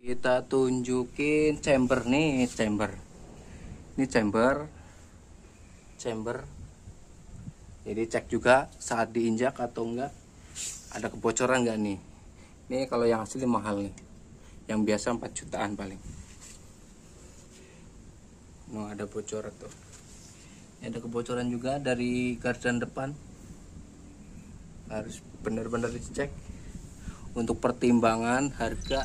Kita tunjukin chamber nih, chamber. Ini chamber. Jadi cek juga saat diinjak atau enggak ada kebocoran enggak nih. Ini kalau yang asli mahal nih. Yang biasa 4 jutaan paling. Nah, ada bocoran tuh. Ini ada kebocoran juga dari gardan depan. Harus benar-benar dicek untuk pertimbangan harga.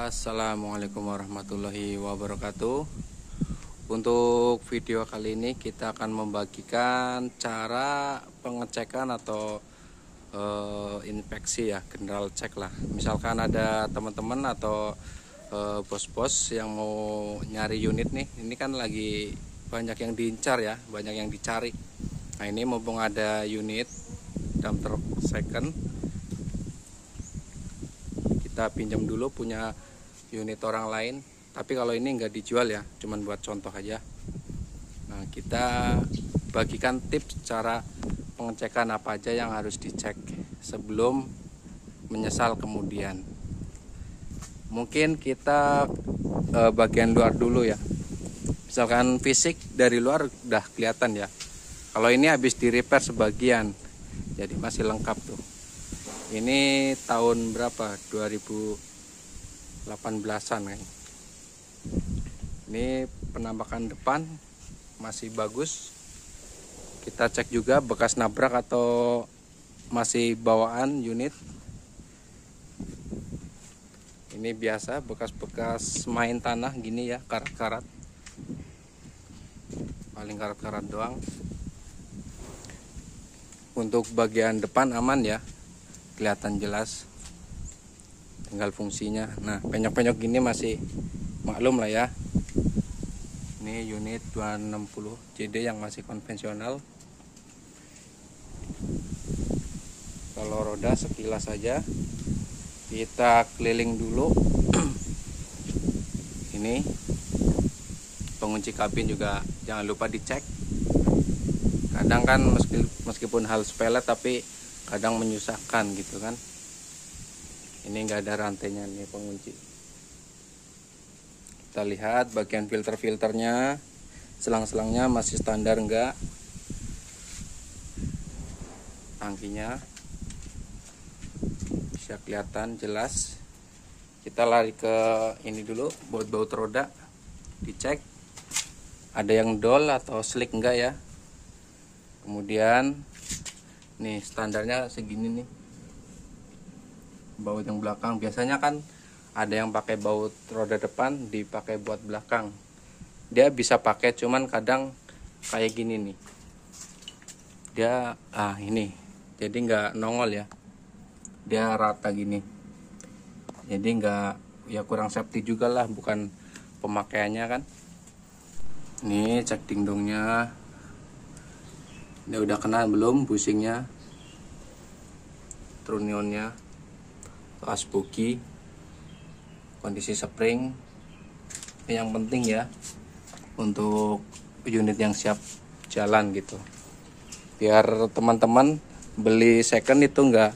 Assalamualaikum warahmatullahi wabarakatuh. Untuk video kali ini kita akan membagikan cara pengecekan atau inspeksi ya, general check lah. Misalkan ada teman-teman atau bos-bos yang mau nyari unit nih, ini kan lagi banyak yang diincar ya, banyak yang dicari. Nah, ini mumpung ada unit dump truck second, kita pinjam dulu punya unit orang lain. Tapi kalau ini nggak dijual ya, cuman buat contoh aja. Nah, kita bagikan tips cara pengecekan apa aja yang harus dicek sebelum menyesal kemudian. Mungkin kita bagian luar dulu ya. Misalkan fisik dari luar udah kelihatan ya. Kalau ini habis di repair sebagian, jadi masih lengkap tuh. Ini tahun berapa? 2018-an kan. Ini penampakan depan masih bagus. Kita cek juga bekas nabrak atau masih bawaan unit. Ini biasa bekas-bekas main tanah gini ya, karat-karat. Paling karat-karat doang. Untuk bagian depan aman ya, kelihatan jelas. Tinggal fungsinya. Nah, penyok-penyok gini masih maklum lah ya. Ini unit 260 JD yang masih konvensional. Kalau roda sekilas saja, kita keliling dulu. Ini pengunci kabin juga jangan lupa dicek. Kadang kan meskipun hal sepele tapi kadang menyusahkan gitu kan. Ini enggak ada rantainya nih pengunci. Kita lihat bagian filter-filternya, selang-selangnya masih standar enggak. Tangkinya bisa kelihatan jelas. Kita lari ke ini dulu, baut-baut roda dicek. Ada yang dol atau slick enggak ya. Kemudian nih standarnya segini nih. Baut yang belakang biasanya kan ada yang pakai baut roda depan dipakai buat belakang. Dia bisa pakai, cuman kadang kayak gini nih. Dia ini. Jadi nggak nongol ya. Dia rata gini. Jadi nggak, ya kurang safety juga lah, bukan pemakaiannya kan. Ini cek dingdongnya. Ini udah kena belum bushingnya? Trunionnya. Asbogi, kondisi spring. Ini yang penting ya untuk unit yang siap jalan gitu, biar teman-teman beli second itu enggak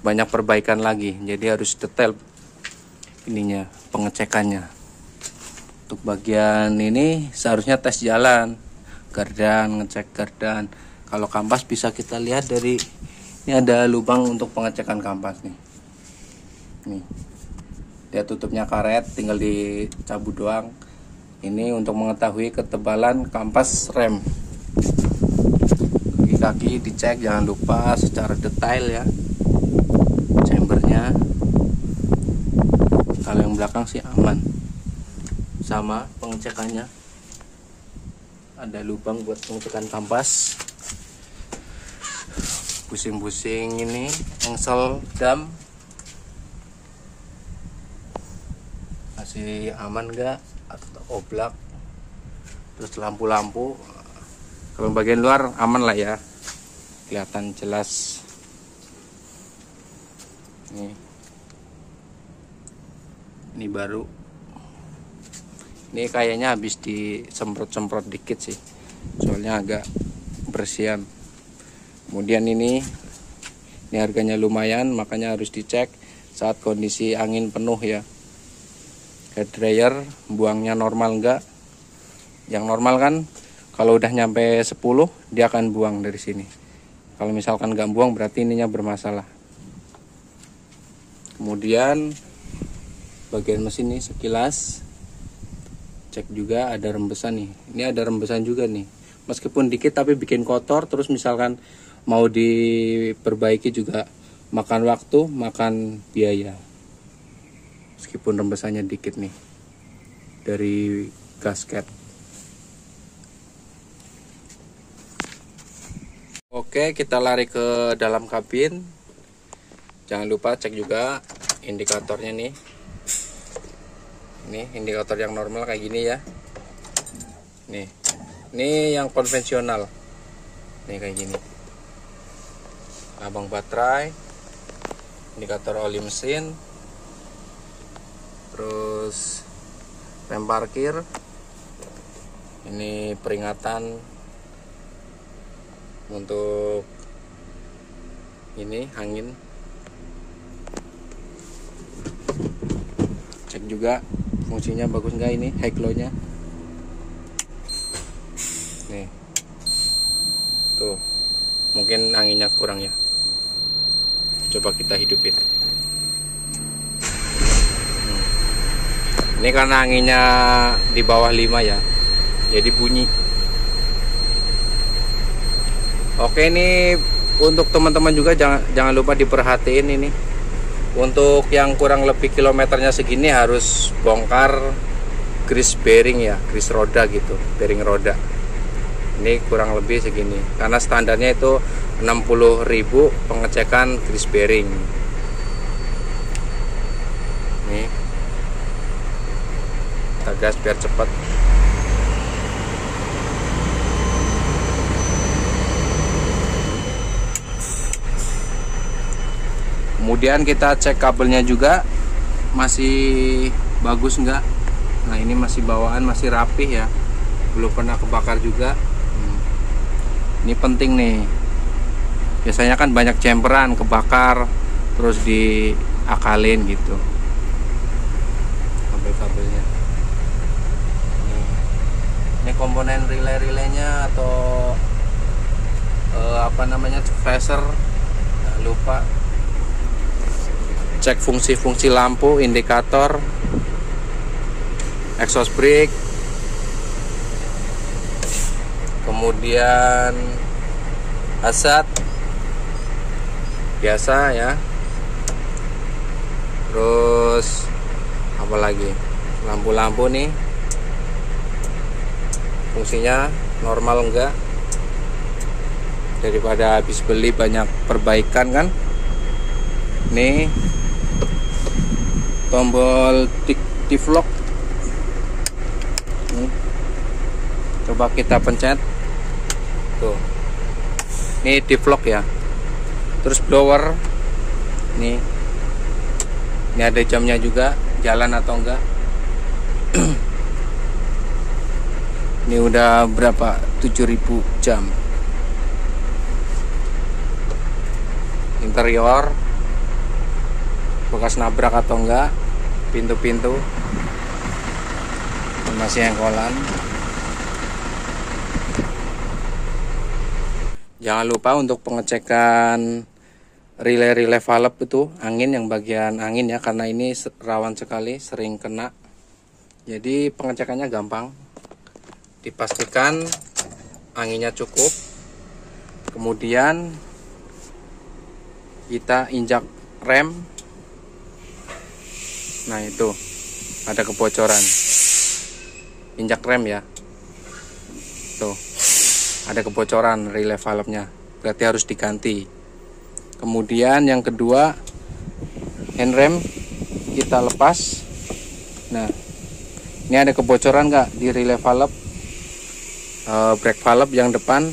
banyak perbaikan lagi. Jadi harus detail ininya, pengecekannya. Untuk bagian ini seharusnya tes jalan gardan, ngecek gardan. Kalau kampas bisa kita lihat dari ini, ada lubang untuk pengecekan kampas nih. Nih, dia tutupnya karet, tinggal dicabut doang. Ini untuk mengetahui ketebalan kampas rem. Kaki-kaki dicek jangan lupa secara detail ya. Chambernya, kalau yang belakang sih aman. Sama pengecekannya, ada lubang buat pengecekan kampas. Pusing-pusing ini engsel dam masih aman enggak, atau oblak. Terus lampu-lampu, kalau bagian luar aman lah ya, kelihatan jelas. Ini baru. Ini kayaknya habis disemprot-semprot dikit sih, soalnya agak bersihan. Kemudian ini harganya lumayan, makanya harus dicek saat kondisi angin penuh ya. Head dryer buangnya normal enggak? Yang normal kan kalau udah nyampe 10 dia akan buang dari sini. Kalau misalkan nggak buang berarti ininya bermasalah. Kemudian bagian mesin ini sekilas cek juga ada rembesan nih. Ini ada rembesan juga nih. Meskipun dikit tapi bikin kotor. Terus misalkan mau diperbaiki juga makan waktu, makan biaya. Meskipun rembesannya dikit nih dari gasket. Oke, kita lari ke dalam kabin. Jangan lupa cek juga indikatornya nih. Ini indikator yang normal kayak gini ya. Ini yang konvensional. Nih kayak gini. Abang baterai, indikator oli mesin, terus rem parkir. Ini peringatan untuk ini angin. Cek juga fungsinya bagus nggak ini high glow nya. Nih tuh, mungkin anginnya kurang ya, coba kita hidupin. Ini karena anginnya di bawah 5 ya, jadi bunyi. Oke, ini untuk teman-teman juga jangan lupa diperhatiin ini. Untuk yang kurang lebih kilometernya segini harus bongkar grease bearing ya, grease roda gitu, bearing roda. Ini kurang lebih segini. Karena standarnya itu 60.000 pengecekan grease bearing. Nih. Kita gas biar cepat. Kemudian kita cek kabelnya juga masih bagus enggak. Nah, ini masih bawaan, masih rapih ya, belum pernah kebakar juga. Ini penting nih, biasanya kan banyak chamberan kebakar terus diakalin gitu kabel-kabelnya. Ini komponen relay-relaynya atau apa namanya, phaser, nah, lupa. Cek fungsi-fungsi lampu, indikator, exhaust brake, kemudian hazard biasa ya. Terus apa lagi, lampu-lampu nih fungsinya normal enggak, daripada habis beli banyak perbaikan kan. Nih tombol T-Vlog, coba kita pencet tuh, ini T-Vlog ya. Terus blower nih, ini ada jamnya juga, jalan atau enggak. Ini udah berapa, 7.000 jam. Interior bekas nabrak atau enggak, pintu-pintu masih engkolan. Jangan lupa untuk pengecekan relay valve itu angin, yang bagian angin ya, karena ini rawan sekali sering kena. Jadi pengecekannya gampang, dipastikan anginnya cukup, kemudian kita injak rem. Nah, itu ada kebocoran, injak rem ya, tuh ada kebocoran relay valve-nya, berarti harus diganti. Kemudian yang kedua, handrem kita lepas. Nah, ini ada kebocoran nggak di relay valve, brake valve yang depan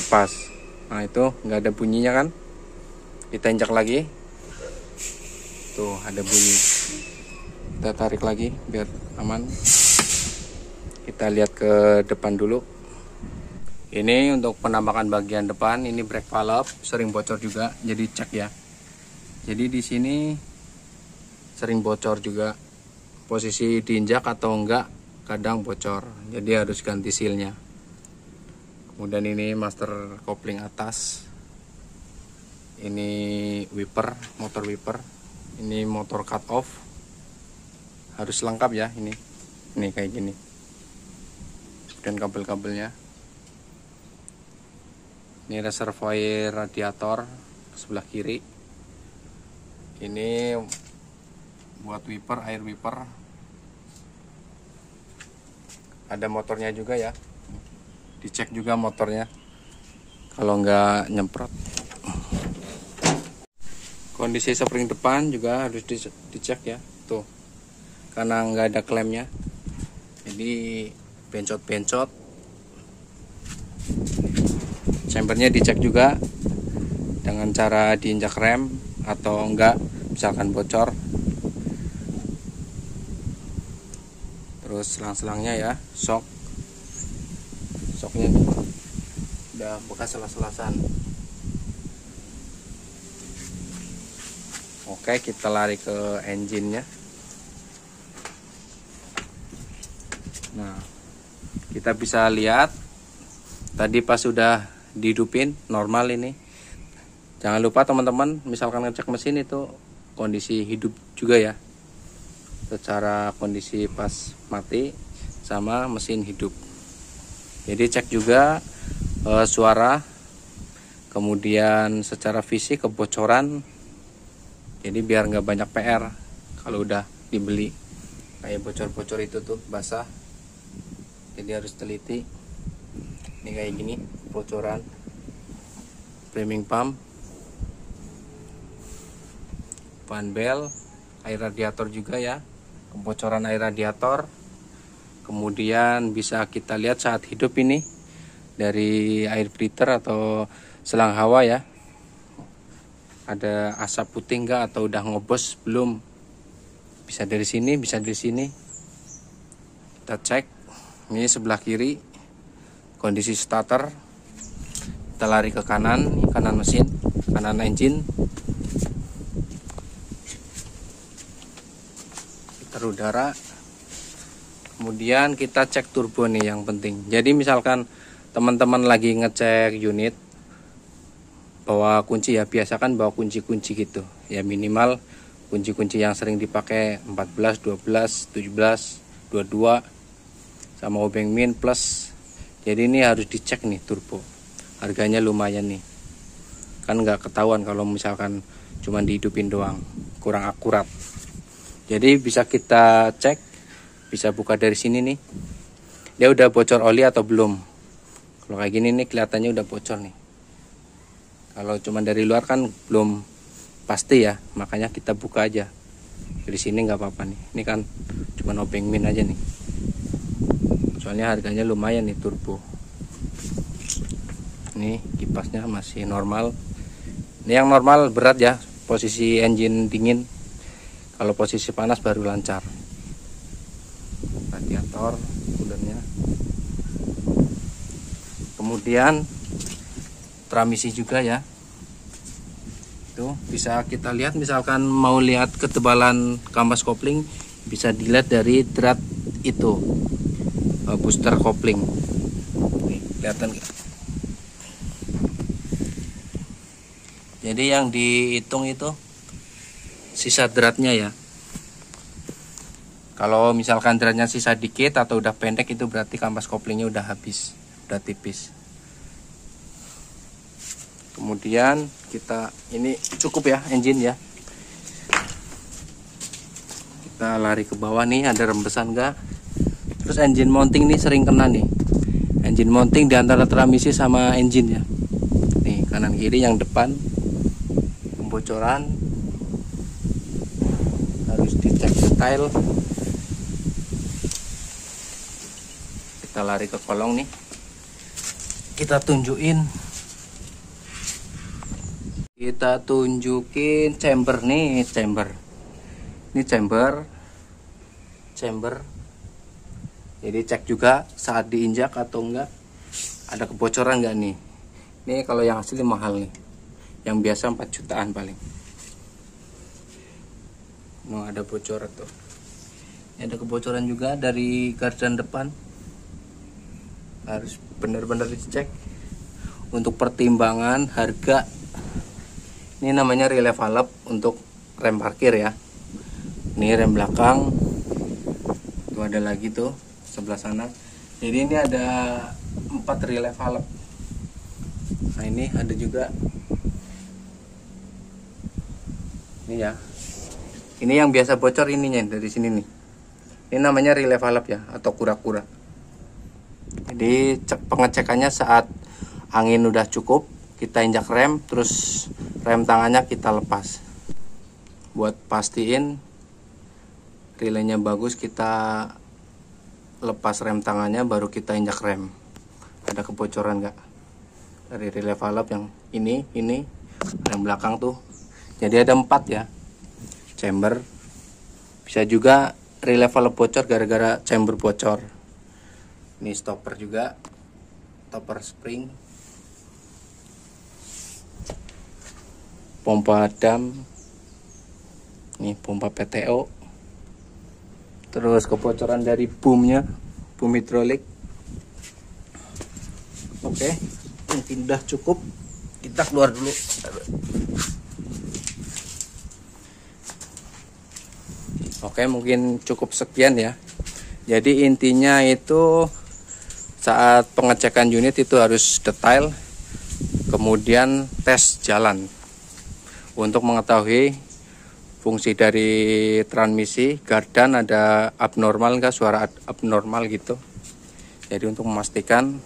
lepas. Nah, itu nggak ada bunyinya kan, kita injak lagi, tuh ada bunyi. Kita tarik lagi biar aman. Kita lihat ke depan dulu. Ini untuk penampakan bagian depan. Ini brake valve sering bocor juga, jadi cek ya. Jadi di sini sering bocor juga. Posisi diinjak atau enggak kadang bocor. Jadi harus ganti sealnya. Kemudian ini master kopling atas. Ini wiper, motor wiper. Ini motor cut off. Harus lengkap ya ini. Ini kayak gini. Dan kabel-kabelnya. Ini reservoir radiator sebelah kiri. Ini buat wiper, air wiper. Ada motornya juga ya. Dicek juga motornya. Kalau nggak nyemprot. Kondisi spring depan juga harus dicek ya. Tuh. Karena nggak ada klemnya. Jadi bencot-bencot. Chambernya dicek juga dengan cara diinjak rem atau enggak, misalkan bocor. Terus selang-selangnya ya, shocknya nih udah bekas selas-selasan. Oke, kita lari ke engine-nya. Nah, kita bisa lihat tadi pas sudah dihidupin normal ini. Jangan lupa teman-teman, misalkan ngecek mesin itu kondisi hidup juga ya. Secara kondisi pas mati sama mesin hidup. Jadi cek juga suara, kemudian secara fisik kebocoran. Jadi biar nggak banyak PR kalau udah dibeli. Kayak bocor-bocor itu tuh basah. Jadi harus teliti. Ini kayak gini, bocoran priming pump, ban bel, air radiator juga ya, kebocoran air radiator. Kemudian bisa kita lihat saat hidup ini dari air filter atau selang hawa ya, ada asap putih enggak atau udah ngobos belum. Bisa dari sini, bisa dari sini. Kita cek. Ini sebelah kiri kondisi starter. Kita lari ke kanan, kanan mesin, kanan engine. Putar udara. Kemudian kita cek turbo nih yang penting. Jadi misalkan teman-teman lagi ngecek unit bawa kunci ya, biasakan bawa kunci-kunci gitu. Ya minimal kunci-kunci yang sering dipakai 14, 12, 17, 22 sama obeng min plus. Jadi ini harus dicek nih turbo. Harganya lumayan nih. Kan nggak ketahuan kalau misalkan cuma dihidupin doang, kurang akurat. Jadi bisa kita cek, bisa buka dari sini nih. Dia udah bocor oli atau belum. Kalau kayak gini nih kelihatannya udah bocor nih. Kalau cuma dari luar kan belum pasti ya, makanya kita buka aja. Dari sini nggak apa-apa nih. Ini kan cuma obeng min aja nih. Soalnya harganya lumayan nih turbo. Ini kipasnya masih normal. Ini yang normal berat ya, posisi engine dingin. Kalau posisi panas baru lancar. Radiator udaranya. Kemudian transmisi juga ya. Itu bisa kita lihat, misalkan mau lihat ketebalan kampas kopling bisa dilihat dari drat itu. Booster kopling. Nih, kelihatan gak? Jadi yang dihitung itu sisa dratnya ya. Kalau misalkan dratnya sisa dikit atau udah pendek, itu berarti kampas koplingnya udah habis, udah tipis. Kemudian kita ini cukup ya engine ya. Kita lari ke bawah nih, ada rembesan enggak? Terus engine mounting nih sering kena nih. Engine mounting di antara transmisi sama engine ya. Nih kanan kiri, yang depan pembocoran harus dicek detail. Kita lari ke kolong nih. Kita tunjukin chamber nih, chamber. Ini chamber chamber. Jadi cek juga saat diinjak atau enggak ada kebocoran enggak nih. Ini kalau yang asli mahal nih. Yang biasa 4 jutaan paling. Nah, ada bocoran tuh. Ini ada kebocoran juga dari gardan depan. Harus benar-benar dicek. Untuk pertimbangan harga, ini namanya relay valve untuk rem parkir ya. Ini rem belakang. Tuh ada lagi tuh sebelah sana. Jadi ini ada 4 relay valve. Nah ini ada juga ini ya. Ini yang biasa bocor ininya dari sini nih. Ini namanya relay valve ya, atau kura-kura. Jadi pengecekannya saat angin udah cukup, kita injak rem, terus rem tangannya kita lepas. Buat pastiin relaynya bagus, kita lepas rem tangannya, baru kita injak rem. Ada kebocoran nggak dari relay valve yang ini rem belakang tuh. Jadi ada 4 ya chamber. Bisa juga relay valve bocor gara-gara chamber bocor. Ini stopper juga, stopper spring, pompa dam, ini pompa PTO. Terus kebocoran dari boomnya, boom hidrolik. Oke, mungkin udah cukup, kita keluar dulu. Oke, mungkin cukup sekian ya. Jadi intinya itu saat pengecekan unit itu harus detail, kemudian tes jalan untuk mengetahui fungsi dari transmisi. Gardan ada abnormal enggak, suara abnormal gitu. Jadi untuk memastikan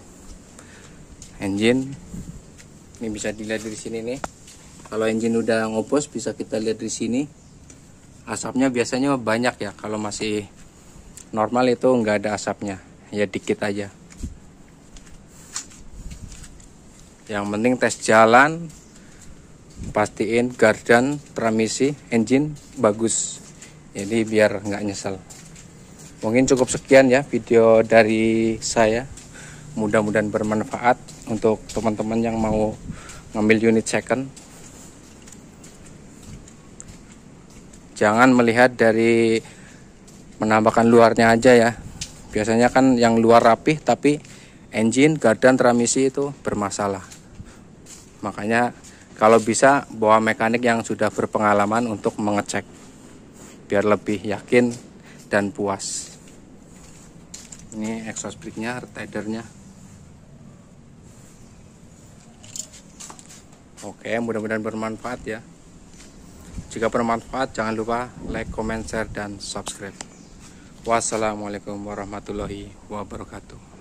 engine, ini bisa dilihat dari sini nih. Kalau engine udah ngopos bisa kita lihat di sini. Asapnya biasanya banyak ya. Kalau masih normal itu enggak ada asapnya, ya dikit aja. Yang penting tes jalan, pastiin gardan, transmisi, engine bagus. Jadi biar nggak nyesel. Mungkin cukup sekian ya video dari saya. Mudah-mudahan bermanfaat untuk teman-teman yang mau ngambil unit second. Jangan melihat dari menambahkan luarnya aja ya. Biasanya kan yang luar rapih tapi engine, gardan, transmisi itu bermasalah. Makanya kalau bisa bawa mekanik yang sudah berpengalaman untuk mengecek, biar lebih yakin dan puas. Ini exhaust brake-nya, retidernya. Oke, mudah-mudahan bermanfaat ya. Jika bermanfaat, jangan lupa like, comment, share, dan subscribe. Wassalamualaikum warahmatullahi wabarakatuh.